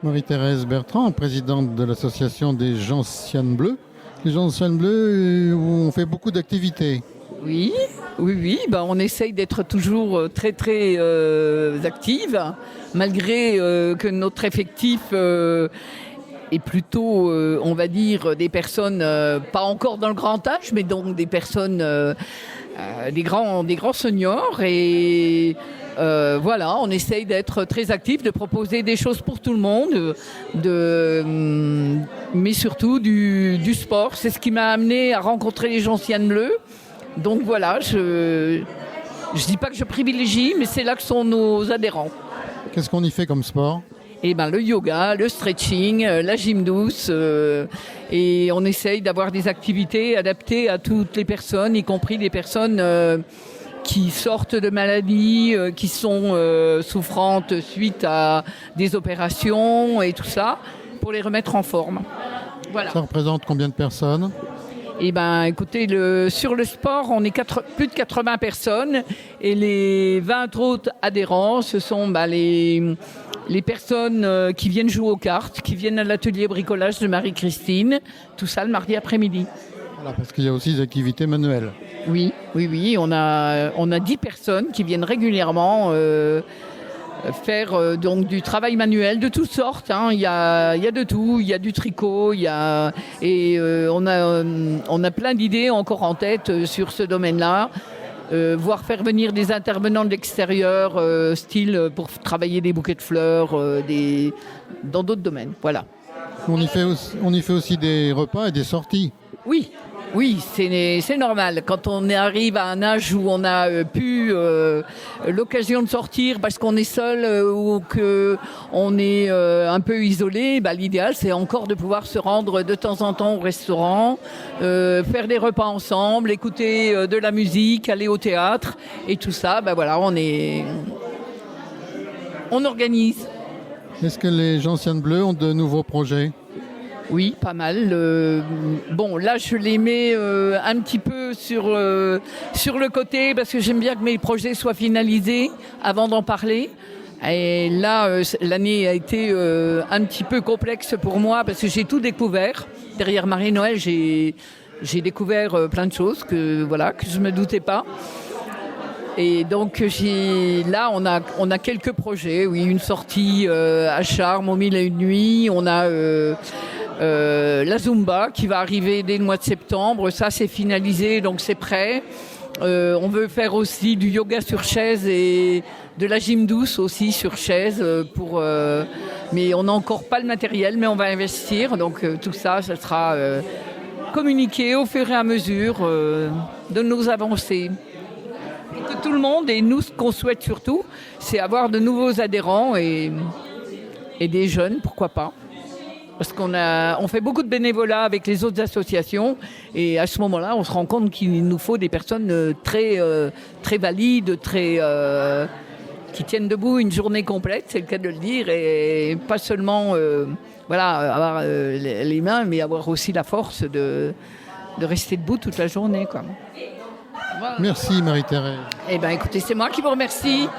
Marie-Thérèse Bertrand, présidente de l'association des Gentianes Bleues. Les Gentianes Bleues ont fait beaucoup d'activités. Oui, oui. Ben, on essaye d'être toujours très, très active, malgré que notre effectif est plutôt, on va dire, des personnes pas encore dans le grand âge, mais donc des personnes, des grands seniors. Et voilà, on essaye d'être très actif, de proposer des choses pour tout le monde, mais surtout du sport. C'est ce qui m'a amené à rencontrer les Gentianes Bleues. Donc voilà, je dis pas que je privilégie, mais c'est là que sont nos adhérents. Qu'est-ce qu'on y fait comme sport ? Et ben le yoga, le stretching, la gym douce, et on essaye d'avoir des activités adaptées à toutes les personnes, y compris des personnes qui sortent de maladies, qui sont souffrantes suite à des opérations et tout ça, pour les remettre en forme. Voilà. Ça représente combien de personnes ? Eh ben, écoutez, sur le sport, on est plus de 80 personnes et les 20 autres adhérents, ce sont les personnes qui viennent jouer aux cartes, qui viennent à l'atelier bricolage de Marie-Christine, tout ça le mardi après-midi. Voilà, parce qu'il y a aussi des activités manuelles. Oui, on a 10 personnes qui viennent régulièrement faire donc du travail manuel de toutes sortes. Hein. Il y a de tout, il y a du tricot, on a plein d'idées encore en tête sur ce domaine-là. Voire faire venir des intervenants de l'extérieur, style pour travailler des bouquets de fleurs, dans d'autres domaines. Voilà. On y fait aussi des repas et des sorties. Oui, c'est normal. Quand on arrive à un âge où on a pu l'occasion de sortir parce qu'on est seul ou qu'on est un peu isolé, l'idéal c'est encore de pouvoir se rendre de temps en temps au restaurant, faire des repas ensemble, écouter de la musique, aller au théâtre et tout ça. Voilà, on organise. Est-ce que les Gentianes Bleues ont de nouveaux projets ? Oui, pas mal. Bon, là, je les mets un petit peu sur le côté parce que j'aime bien que mes projets soient finalisés avant d'en parler. Et là, l'année a été un petit peu complexe pour moi parce que j'ai tout découvert. Derrière Marie-Noël, j'ai découvert plein de choses que je me doutais pas. Et donc là, on a quelques projets. Oui, une sortie à Charmes aux 1001 nuits. On a la Zumba qui va arriver dès le mois de septembre. Ça, c'est finalisé, donc c'est prêt. On veut faire aussi du yoga sur chaise et de la gym douce aussi sur chaise. Mais on n'a encore pas le matériel, mais on va investir. Donc tout ça, ça sera communiqué au fur et à mesure de nos avancées. Et que tout le monde, et nous, ce qu'on souhaite surtout, c'est avoir de nouveaux adhérents et des jeunes, pourquoi pas. Parce qu'on fait beaucoup de bénévolat avec les autres associations et à ce moment-là, on se rend compte qu'il nous faut des personnes très valides, qui tiennent debout une journée complète, c'est le cas de le dire, et pas seulement avoir les mains, mais avoir aussi la force de rester debout toute la journée, quoi. Voilà. Merci Marie-Thérèse. Eh bien écoutez, c'est moi qui vous remercie.